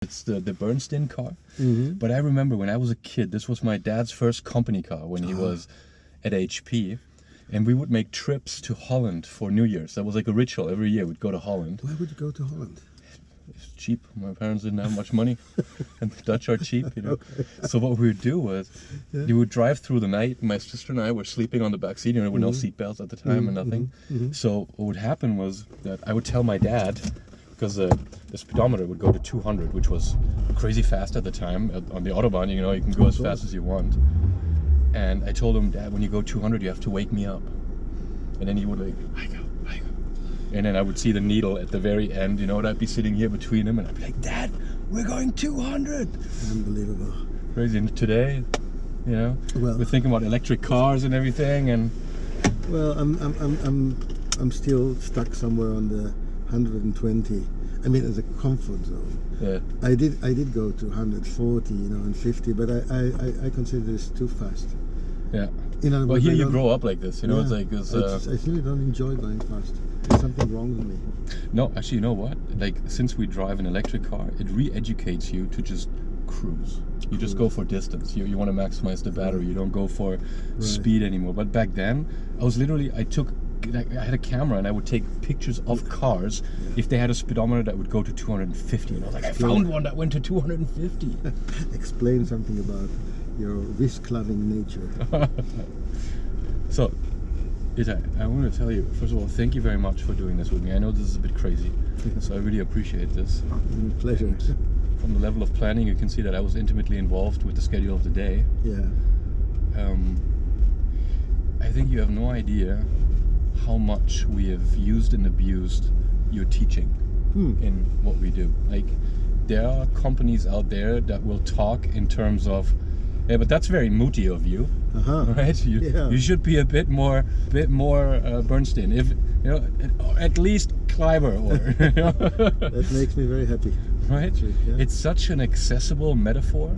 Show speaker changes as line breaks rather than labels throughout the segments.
It's the Bernstein car. But I remember when I was a kid, this was my dad's first company car when he was at HP. And we would make trips to Holland for New Year's. That was like a ritual. Every year we'd go to Holland.
Why would you go to Holland?
It's cheap. My parents didn't have much money. And the Dutch are cheap, you know. Okay. So what we would do was, you would drive through the night. My sister and I were sleeping on the back seat. You know, there were no seat belts at the time and nothing. So what would happen was that I would tell my dad, because the speedometer would go to 200, which was crazy fast at the time. On the Autobahn, you know, you can go as fast as you want. And I told him, Dad, when you go 200, you have to wake me up. And then he would like, I go. And then I would see the needle at the very end, you know, and I'd be sitting here between him and I'd be like, Dad, we're going 200.
Unbelievable.
Crazy. And today, you know,
well,
we're thinking about electric cars and everything. And
well, I'm still stuck somewhere on the 120. I mean, as a comfort zone.
Yeah.
I did go to 140, you know, and 50, but I consider this too fast.
Yeah.
You know,
well, here you grow up like this, you know.
Yeah,
It's like
I really don't enjoy going fast. There's something wrong with me.
No, actually, you know what? Like, since we drive an electric car, it re-educates you to just cruise. You just go for distance. You want to maximize the battery. You don't go for speed anymore. But back then, I had a camera and I would take pictures of cars if they had a speedometer that would go to 250. And I was like, I found one that went to 250.
Explain something about your risk-loving nature.
So, I want to tell you, first of all, thank you very much for doing this with me. I know this is a bit crazy, so I really appreciate this.
Pleasure.
And from the level of planning, you can see that I was intimately involved with the schedule of the day.
Yeah.
I think you have no idea how much we have used and abused your teaching in what we do. Like, there are companies out there that will talk in terms of, yeah, but that's very moody of you, right? You should be a bit more Bernstein, if you know, at least Kleiber, or you know?
That makes me very happy.
Right?
Yeah.
It's such an accessible metaphor,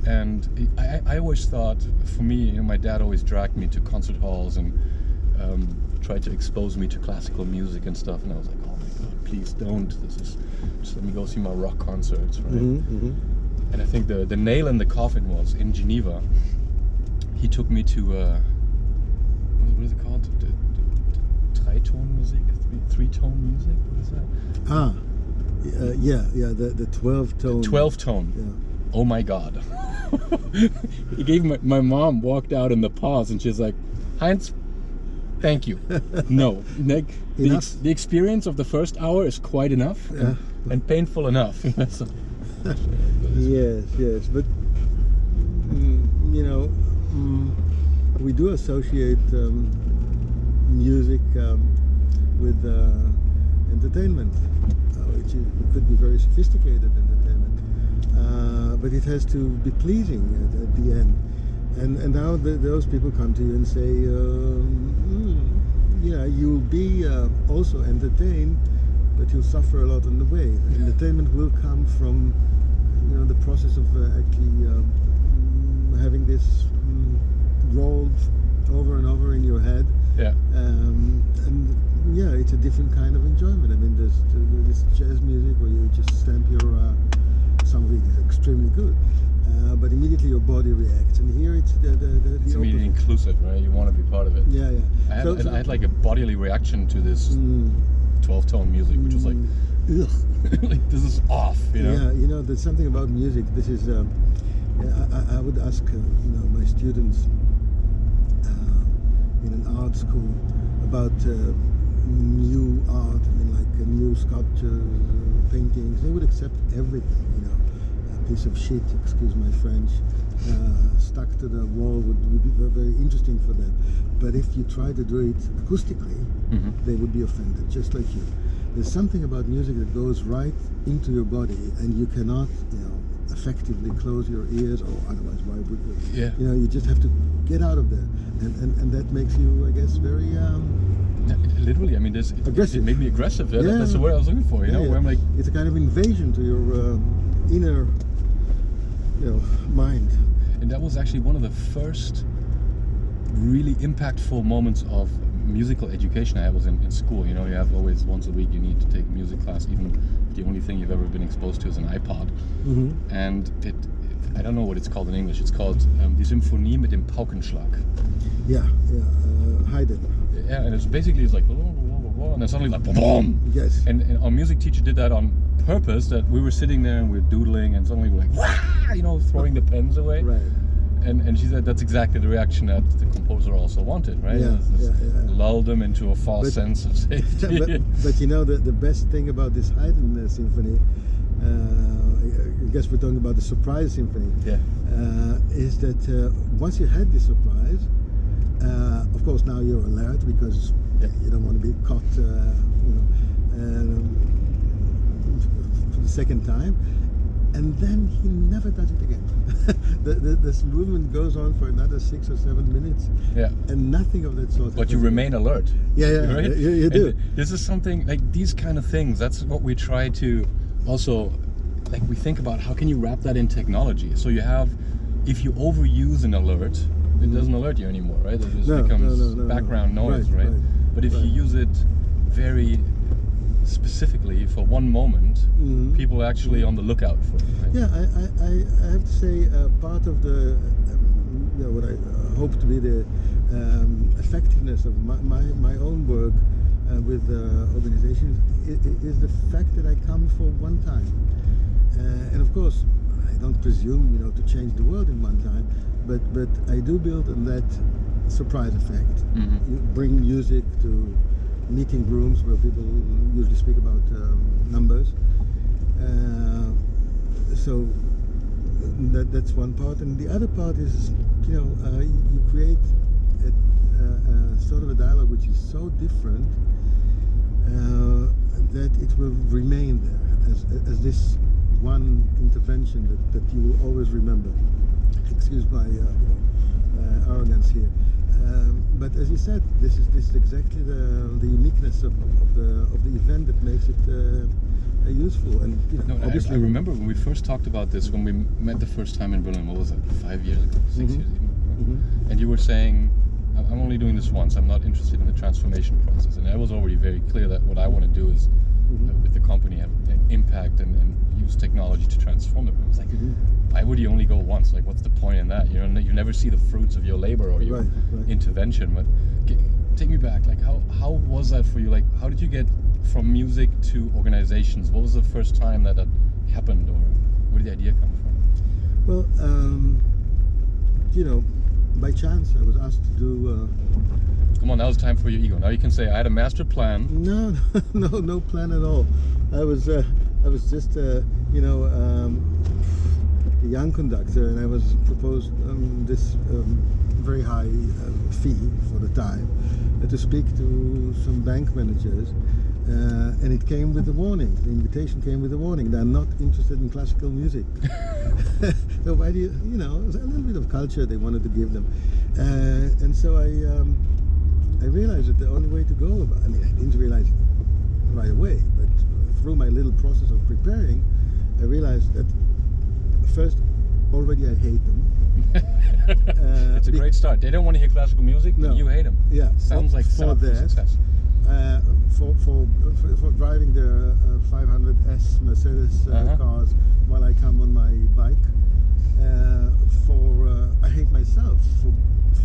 and I always thought, for me, you know, my dad always dragged me to concert halls and tried to expose me to classical music and stuff, and I was like, oh my God, please don't. Just let me go see my rock concerts, right? And I think the nail in the coffin was in Geneva. He took me to what is it called? The Tritone music, three-tone music. What is that?
Yeah. The 12-tone.
12-tone.
Yeah.
Oh my God. He gave my mom walked out in the pause, and she's like, Heinz, thank you. No, like the experience of the first hour is quite enough and painful enough. So,
yes, but you know, we do associate music with entertainment, which could be very sophisticated entertainment, but it has to be pleasing at the end. And now those people come to you and say, you'll be also entertained, but you'll suffer a lot on the way. Entertainment will come from, you know, the process of actually having this rolled over and over in your head. Yeah. And yeah, it's a different kind of enjoyment. I mean, there's this jazz music where you just stamp your some of it is extremely good. But immediately your body reacts, and here it's the
it's immediately inclusive, right? You want to be part of it.
Yeah.
I had like a bodily reaction to this 12-tone music, which was like, ugh, like this is off, you know?
Yeah, you know, there's something about music. This is, I would ask, my students in an art school about new art, I mean, like new sculptures, paintings. They would accept everything, you know. Piece of shit, excuse my French, stuck to the wall would be very, very interesting for them. But if you try to do it acoustically, they would be offended, just like you. There's something about music that goes right into your body, and you cannot, you know, effectively close your ears, or otherwise why would you? Yeah. You know, you just have to get out of there, and that makes you, I guess, very
literally, I mean,
aggressive.
It made me aggressive. Yeah. That's the word I was looking for. You know, where I'm like,
it's a kind of invasion to your inner, you know, mind.
And that was actually one of the first really impactful moments of musical education I had was in school. You know, you have always once a week you need to take a music class, even if the only thing you've ever been exposed to is an iPod. And I don't know what it's called in English. It's called Die Symphonie mit dem Paukenschlag.
Haydn.
Yeah, and it's like blah, blah, blah, blah, and then suddenly like boom.
Yes.
And our music teacher did that on purpose. That we were sitting there and we were doodling, and suddenly we're like, wah! You know, throwing the pens away.
Right.
And she said that's exactly the reaction that the composer also wanted, right? Lull them into a false sense of safety.
but you know, the best thing about this Haydn symphony, I guess we're talking about the surprise symphony, is that once you had this surprise, of course now you're alert because you don't want to be caught for the second time. And then he never does it again. This movement goes on for another 6 or 7 minutes, and nothing of that sort.
But you remain alert.
Right? You do.
And this is something like these kind of things. That's what we try to also, like, we think about how can you wrap that in technology. So you have, if you overuse an alert, it doesn't alert you anymore, right? It just becomes background noise, right? But if you use it very specifically for one moment, people are actually on the lookout for it. Right?
Yeah, I have to say part of the what I hope to be the effectiveness of my own work with organizations is the fact that I come for one time, and of course I don't presume to change the world in one time, but I do build on that surprise effect. You bring music to meeting rooms where people usually speak about numbers. So that's one part, and the other part is you create a sort of a dialogue which is so different that it will remain there as this one intervention that you will always remember. Excuse my arrogance here. But as you said, this is exactly the uniqueness of the event that makes it useful. And obviously,
I remember when we first talked about this when we met the first time in Berlin. What was that? 5 years ago, 6 years even. And you were saying, "I'm only doing this once. I'm not interested in the transformation process." And I was already very clear that what I want to do is, with the company, have an impact and use technology to transform them. I was like, why would you only go once? Like, what's the point in that? You never see the fruits of your labor or your intervention. But take me back. Like, how was that for you? Like, how did you get from music to organizations? What was the first time that happened, or where did the idea come from?
Well, by chance I was asked to do.
Come on, now it's time for your ego. Now you can say I had a master plan.
No plan at all. I was just a young conductor, and I was proposed this very high fee for the time to speak to some bank managers, and it came with a warning. The invitation came with a warning that I'm not interested in classical music. So why do it was a little bit of culture they wanted to give them, and so I realized that the only way to go I didn't realize it right away, but through my little process of preparing, I realized that first, already I hate them.
It's a great start. They don't want to hear classical music, but you hate them.
Yeah.
Sounds like
for that. Success. For driving the 500S Mercedes cars while I come on my bike. I hate myself for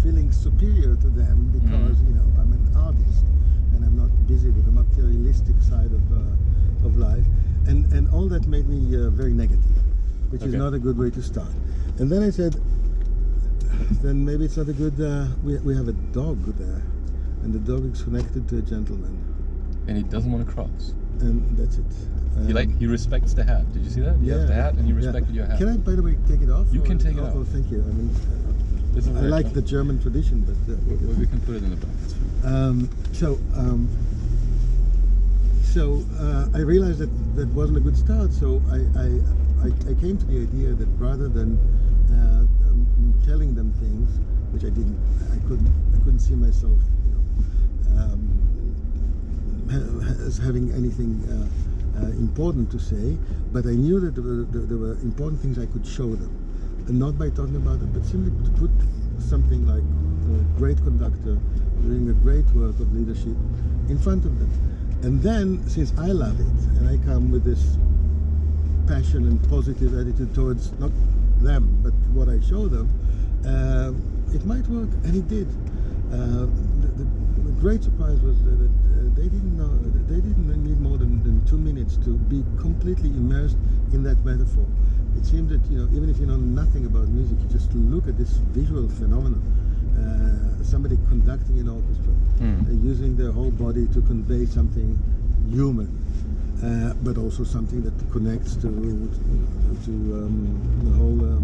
feeling superior to them because I'm an artist and I'm not busy with the materialistic side of life, and all that made me very negative, which is not a good way to start. And then I said, then maybe it's not a good. We have a dog there, and the dog is connected to a gentleman,
and he doesn't want to cross.
And that's it.
He respects the hat. Did you see that? He has the hat, and he respected your hat.
Can I, by the way, take it off?
You can take it off.
Oh, thank you. I like the German tradition, but
we can put it in the back.
So I realized that wasn't a good start. So I came to the idea that rather than telling them things, which I didn't, I couldn't see myself, as having anything important to say, but I knew that there were important things I could show them. not by talking about it, but simply to put something like a great conductor doing a great work of leadership in front of them. And then, since I love it, and I come with this passion and positive attitude towards not them, but what I show them, it might work, and it did. The great surprise was that they didn't need more than 2 minutes to be completely immersed in that metaphor. It seemed that, you know, even if you know nothing about music, you just look at this visual phenomenon. Somebody conducting an orchestra, using their whole body to convey something human, but also something that connects to the whole